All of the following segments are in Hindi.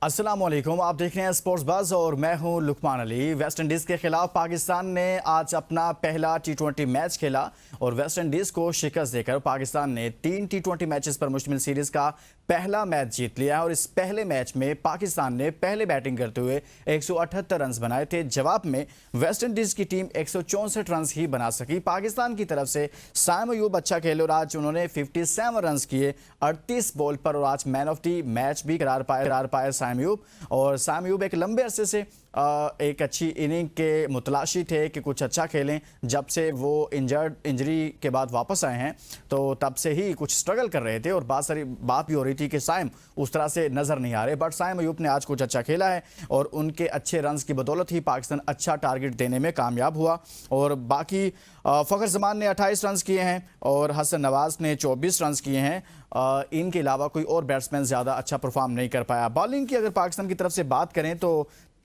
अस्सलामुअलैकुम, आप देख रहे हैं स्पोर्ट्स बज़ और मैं हूं लुकमान अली। वेस्ट इंडीज़ के खिलाफ पाकिस्तान ने आज अपना पहला टी20 मैच खेला और वेस्ट इंडीज़ को शिकस्त देकर पाकिस्तान ने 3 टी20 मैचेस पर मुश्तमिल सीरीज़ का पहला मैच जीत लिया है। और इस पहले मैच में पाकिस्तान ने पहले बैटिंग करते हुए 178 रन बनाए थे। जवाब में वेस्ट इंडीज़ की टीम 164 रन ही बना सकी। पाकिस्तान की तरफ से साइम अयूब अच्छा खेले और आज उन्होंने 57 रन किए 38 बॉल पर और आज मैन ऑफ द मैच भी करार पाए साइम अयूब। और साइम अयूब एक लंबे अरसे से एक अच्छी इनिंग के मुतलाशी थे कि कुछ अच्छा खेलें। जब से वो इंजरी के बाद वापस आए हैं तो तब से ही कुछ स्ट्रगल कर रहे थे और बात भी हो रही थी कि साइम उस तरह से नज़र नहीं आ रहे। बट साइम अयूब ने आज कुछ अच्छा खेला है और उनके अच्छे रन्स की बदौलत ही पाकिस्तान अच्छा टारगेट देने में कामयाब हुआ। और बाकी फ़खर जमान ने 28 रन किए हैं और हसन नवाज़ ने 24 रन किए हैं। इनके अलावा कोई और बैट्समैन ज़्यादा अच्छा परफॉर्म नहीं कर पाया। बॉलिंग की अगर पाकिस्तान की तरफ से बात करें तो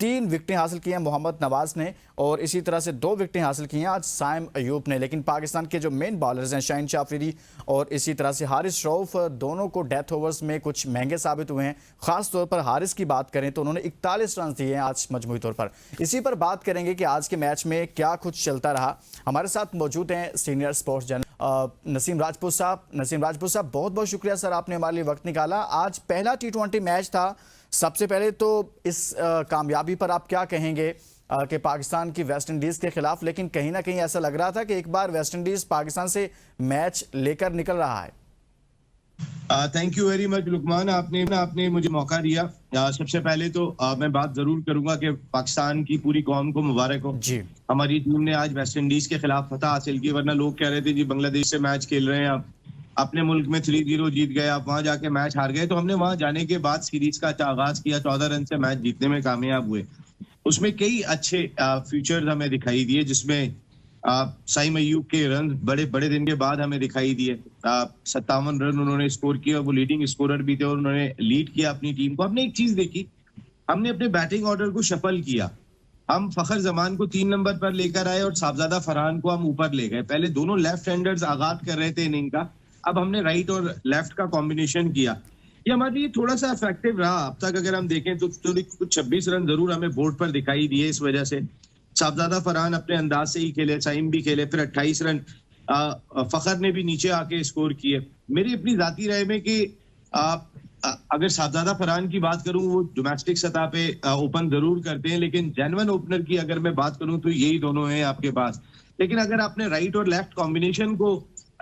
3 विकेटें हासिल की हैं मोहम्मद नवाज ने और इसी तरह से 2 विकेटें हासिल की हैं आज साइम अयूब ने। लेकिन पाकिस्तान के जो मेन बॉलर्स हैं शाहीन शाह अफरीदी और इसी तरह से हारिस रऊफ, दोनों को डेथ ओवर्स में कुछ महंगे साबित हुए हैं। खास तौर पर हारिस की बात करें तो उन्होंने 41 रन दिए हैं आज मजमूई तौर पर। इसी पर बात करेंगे कि आज के मैच में क्या कुछ चलता रहा। हमारे साथ मौजूद हैं senior sports journalist Naseem Rajput साहब। नसीम राजपूत साहब, बहुत बहुत शुक्रिया सर, आपने हमारे लिए वक्त निकाला। आज पहला टी20 मैच था। सबसे पहले तो इस कामयाबी पर आप क्या कहेंगे कि पाकिस्तान की वेस्ट इंडीज़ के खिलाफ, लेकिन कहीं ना कहीं ऐसा लग रहा था कि एक बार वेस्ट इंडीज़ पाकिस्तान से मैच लेकर निकल रहा है। Thank you very much Luqman, आपने मुझे मौका दिया। सबसे पहले तो मैं बात जरूर करूंगा कि पाकिस्तान की पूरी कौम को मुबारक हो जी। हमारी टीम ने आज वेस्ट इंडीज के खिलाफ फतह हासिल की, वरना लोग कह रहे थे जी बांग्लादेश से मैच खेल रहे हैं आप, अपने मुल्क में 3-0 जीत गए, आप वहां जाके मैच हार गए। तो हमने वहां जाने के बाद सीरीज का आगाज किया, 14 रन से मैच जीतने में कामयाब हुए। उसमें कई अच्छे फीचर्स हमें दिखाई दिए, जिसमें साइम अयूब के रन बड़े दिन के बाद हमें दिखाई दिए। 57 रन उन्होंने स्कोर किए और वो लीडिंग स्कोरर भी थे और उन्होंने लीड किया अपनी टीम को। हमने एक चीज देखी, हमने अपने बैटिंग ऑर्डर को शफल किया। हम फखर जमान को 3 नंबर पर लेकर आए और साहबजादा फरहान को हम ऊपर ले गए। पहले दोनों लेफ्ट हैंडर्स आगाज कर रहे थे इनिंग का, अब हमने राइट और लेफ्ट का कॉम्बिनेशन किया। ये हमारे लिए थोड़ा सा इफेक्टिव रहा। अब तक अगर हम देखें तो कुछ 26 रन जरूर हमें बोर्ड पर दिखाई दिए। इस वजह से साहबजादा फरहान अपने अंदाज से ही खेले, साइम भी खेले, फिर 28 रन फखर ने भी नीचे आके स्कोर किए। मेरी अपनी जाती राय में कि अगर साहबजादा फरहान की बात करूं, वो डोमेस्टिक सतह पे ओपन जरूर करते हैं, लेकिन जेन्युइन ओपनर की अगर मैं बात करूं तो यही दोनों हैं आपके पास। लेकिन अगर आपने राइट और लेफ्ट कॉम्बिनेशन को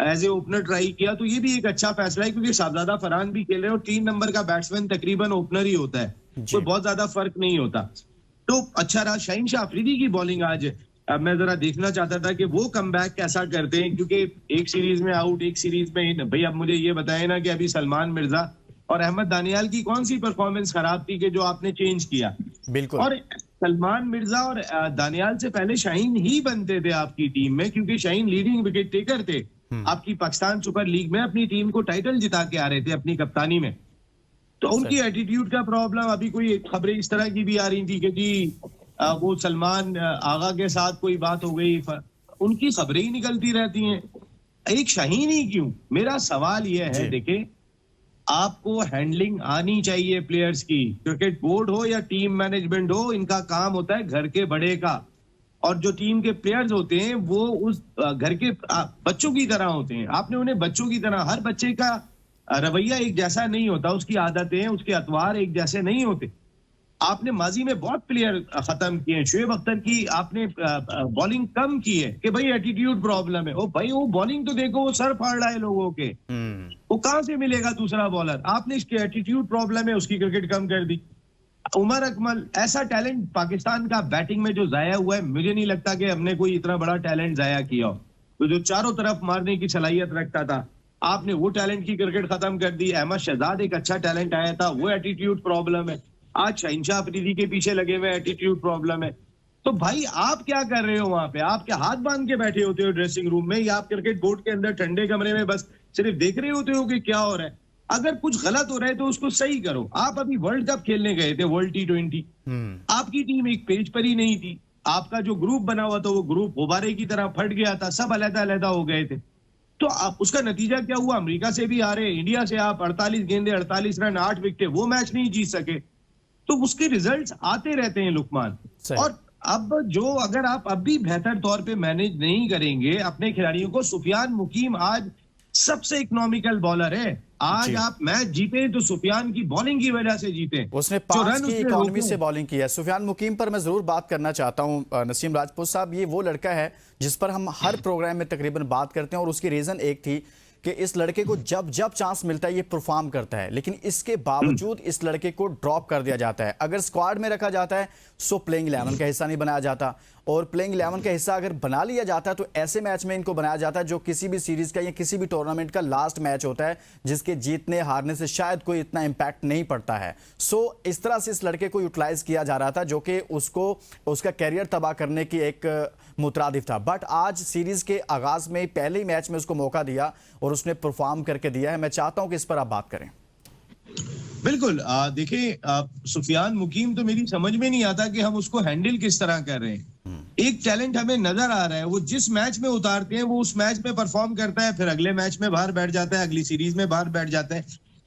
एज ए ओपनर ट्राई किया तो ये भी एक अच्छा फैसला है, क्योंकि साहबजादा फरहान भी खेल रहे हैं और 3 नंबर का बैट्समैन तकरीबन ओपनर ही होता है, कोई बहुत ज्यादा फर्क नहीं होता। तो अच्छा रहा। शाहीन शाह अफरीदी की बॉलिंग आज मैं जरा देखना चाहता था कि वो कमबैक कैसा करते हैं, क्योंकि एक सीरीज में आउट, एक सीरीज में इन। भाई अब मुझे ये बताए ना कि अभी सलमान मिर्जा और अहमद दानियाल की कौन सी परफॉर्मेंस खराब थी कि जो आपने चेंज किया। बिल्कुल। और सलमान मिर्जा और दानियाल से पहले शाहीन ही बनते थे आपकी टीम में, क्योंकि शाहीन लीडिंग विकेट टेकर थे आपकी पाकिस्तान सुपर लीग में, अपनी टीम को टाइटल जिता के आ रहे थे अपनी कप्तानी में। तो उनकी एटीट्यूड का प्रॉब्लम, अभी कोई खबरें इस तरह की भी आ रही थी कि जी वो सलमान आगा के साथ कोई बात हो गई, उनकी खबरें ही निकलती रहती हैं। एक शाहीन ही क्यों? मेरा सवाल यह है, देखें आपको हैंडलिंग आनी चाहिए प्लेयर्स की। क्रिकेट बोर्ड हो या टीम मैनेजमेंट हो, इनका काम होता है घर के बड़े का, और जो टीम के प्लेयर्स होते हैं वो उस घर के बच्चों की तरह होते हैं। आपने उन्हें बच्चों की तरह, हर बच्चे का रवैया एक जैसा नहीं होता, उसकी आदतें, उसके अतवार एक जैसे नहीं होते। आपने माजी में बहुत प्लेयर खत्म किए हैं। शुएब अख्तर की आपने बॉलिंग कम की है कि भाई एटीट्यूड प्रॉब्लम है। ओ भाई वो बॉलिंग तो देखो, वो सर फाड़ रहा है लोगों के, वो कहां से मिलेगा दूसरा बॉलर? आपने इसके एटीट्यूड प्रॉब्लम है, उसकी क्रिकेट कम कर दी। उमर अकमल, ऐसा टैलेंट पाकिस्तान का बैटिंग में जो जाया हुआ है, मुझे नहीं लगता कि हमने कोई इतना बड़ा टैलेंट जाया किया हो। तो जो चारों तरफ मारने की सलाहियत रखता था, आपने वो टैलेंट की क्रिकेट खत्म कर दी। अहमद शहजाद एक अच्छा टैलेंट आया था, वो एटीट्यूड प्रॉब्लम है। आज शाहीन शाह अफरीदी के पीछे लगे हुए, एटीट्यूड प्रॉब्लम है। तो भाई आप क्या कर रहे हो वहां पे? आप क्या हाथ बांध के बैठे होते हो ड्रेसिंग रूम में, या आप क्रिकेट बोर्ड के अंदर ठंडे कमरे में बस सिर्फ देख रहे होते हो कि क्या हो रहा है? अगर कुछ गलत हो रहा है तो उसको सही करो। आप अभी वर्ल्ड कप खेलने गए थे, वर्ल्ड टी20, आपकी टीम एक पेज पर ही नहीं थी। आपका जो ग्रुप बना हुआ था वो ग्रुप गुब्बारे की तरह फट गया था, सब अलग-अलग हो गए थे। तो आप उसका नतीजा क्या हुआ? अमेरिका से भी आ रहे, इंडिया से आप 48 गेंदे 48 रन 8 विकेट, वो मैच नहीं जीत सके। तो उसके रिजल्ट्स आते रहते हैं लुकमान। सही। और अब जो अगर आप अब भी बेहतर तौर पे मैनेज नहीं करेंगे अपने खिलाड़ियों को, सुफियान मुकीम आज सबसे इकोनॉमिकल बॉलर है। आज जी। आप मैच जीते तो सुफियान की बॉलिंग की वजह से जीते। उसने जो 5 रन की उसने इकोनॉमी रोके से बॉलिंग की है। सुफियान मुकीम पर मैं जरूर बात करना चाहता हूं। नसीम राजपूत साहब, ये वो लड़का है जिस पर हम हर प्रोग्राम में तकरीबन बात करते हैं, और उसकी रीजन एक थी कि इस लड़के को जब जब चांस मिलता है ये परफॉर्म करता है, लेकिन इसके बावजूद इस लड़के को ड्रॉप कर दिया जाता है। अगर स्क्वाड में रखा जाता है सो प्लेइंग 11 का हिस्सा नहीं बनाया जाता, और प्लेइंग 11 का हिस्सा अगर बना लिया जाता है तो ऐसे मैच में इनको बनाया जाता है जो किसी भी सीरीज का या किसी भी टूर्नामेंट का लास्ट मैच होता है, जिसके जीतने हारने से शायद कोई इतना इंपैक्ट नहीं पड़ता है। सो इस तरह से इस लड़के को यूटिलाइज किया जा रहा था, जो कि उसको उसका कैरियर तबाह करने की एक मुतरादिफ था। बट आज सीरीज के आगाज में पहले ही मैच में उसको मौका दिया और उसने परफॉर्म करके दिया है। मैं चाहता हूं कि इस पर आप बात करें। बिल्कुल। देखिए, सुफियान मुकीम तो मेरी समझ में नहीं आता कि हम उसको हैंडल किस तरह कर रहे हैं। एक टैलेंट हमें नजर आ रहा है, वो जिस मैच में उतारते हैं वो उस मैच में परफॉर्म करता है, फिर अगले मैच में बाहर बैठ जाता है, अगली सीरीज में बाहर बैठ जाता है।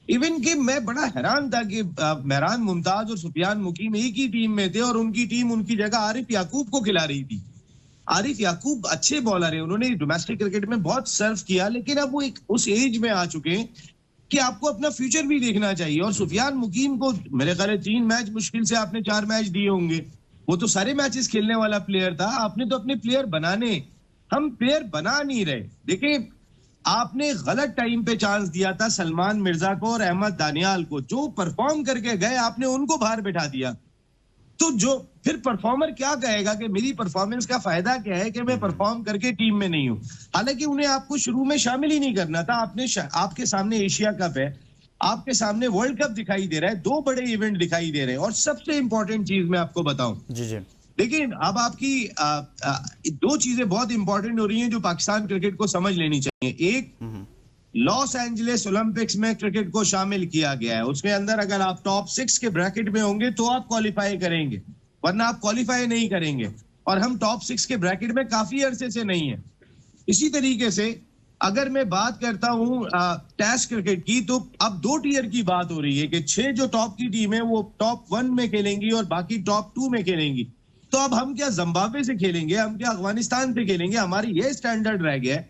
इवन कि मैं बड़ा हैरान था कि मेहरान मुमताज और सुफियान मुकीम एक ही टीम में थे और उनकी टीम उनकी जगह आरिफ याकूब को खिला रही थी। आरिफ याकूब अच्छे बॉलर है, उन्होंने डोमेस्टिक क्रिकेट में बहुत सर्व किया, लेकिन अब वो एक उस एज में आ चुके हैं कि आपको अपना फ्यूचर भी देखना चाहिए। और सुफियान मुकीम को मेरे ख्याल 3 मैच मुश्किल से आपने 4 मैच दिए होंगे, वो तो सारे मैचेस खेलने वाला प्लेयर था। आपने तो अपने प्लेयर बनाने, हम प्लेयर बना नहीं रहे। देखिए, आपने गलत टाइम पे चांस दिया था सलमान मिर्जा को और अहमद दानियाल को, जो परफॉर्म करके गए आपने उनको बाहर बैठा दिया। तो जो फिर परफॉर्मर क्या कहेगा कि मेरी परफॉर्मेंस का फायदा क्या है कि मैं परफॉर्म करके टीम में नहीं हूं। हालांकि उन्हें आपको शुरू में शामिल ही नहीं करना था। आपके सामने एशिया कप है, आपके सामने वर्ल्ड कप दिखाई दे रहा है, 2 बड़े इवेंट दिखाई दे रहे हैं। और सबसे इंपॉर्टेंट चीज मैं आपको बताऊं, जी जी, लेकिन अब आपकी 2 चीजें बहुत इंपॉर्टेंट हो रही हैं जो पाकिस्तान क्रिकेट को समझ लेनी चाहिए। एक, लॉस एंजलिस ओलंपिक्स में क्रिकेट को शामिल किया गया है, उसके अंदर अगर आप टॉप 6 के ब्रैकेट में होंगे तो आप क्वालिफाई करेंगे, वरना आप क्वालिफाई नहीं करेंगे। और हम टॉप 6 के ब्रैकेट में काफी अरसे से नहीं है। इसी तरीके से अगर मैं बात करता हूं टेस्ट क्रिकेट की, तो अब 2 टीयर की बात हो रही है कि 6 जो टॉप की टीम है वो टॉप 1 में खेलेंगी और बाकी टॉप 2 में खेलेंगी। तो अब हम क्या जिम्बाब्वे से खेलेंगे, हम क्या अफगानिस्तान से खेलेंगे? हमारी ये स्टैंडर्ड रह गया है।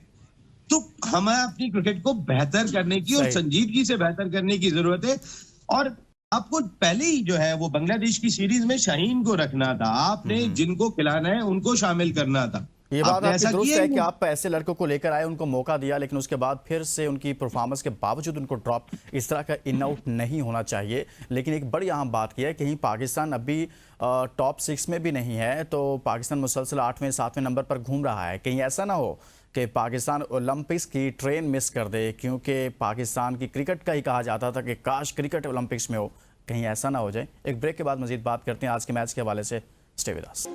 तो हमें अपनी क्रिकेट को बेहतर करने की और संजीदगी से बेहतर करने की जरूरत है। और आपको पहले ही जो है वो बांग्लादेश की सीरीज में शाहीन को रखना था, आपने जिनको खिलाना है उनको शामिल करना था। ये बात आपकी दुरुस्त है कि किया आप ऐसे लड़कों को लेकर आए, उनको मौका दिया, लेकिन उसके बाद फिर से उनकी परफॉर्मेंस के बावजूद उनको ड्रॉप, इस तरह का इन आउट नहीं होना चाहिए। लेकिन एक बड़ी अहम बात की है, कहीं पाकिस्तान अभी टॉप 6 में भी नहीं है, तो पाकिस्तान मुसलसल 8वें 7वें नंबर पर घूम रहा है। कहीं ऐसा ना हो कि पाकिस्तान ओलंपिक्स की ट्रेन मिस कर दे, क्योंकि पाकिस्तान की क्रिकेट का ही कहा जाता था कि काश क्रिकेट ओलंपिक्स में हो। कहीं ऐसा ना हो जाए। एक ब्रेक के बाद मजीद बात करते हैं आज के मैच के हवाले से। Stay with us.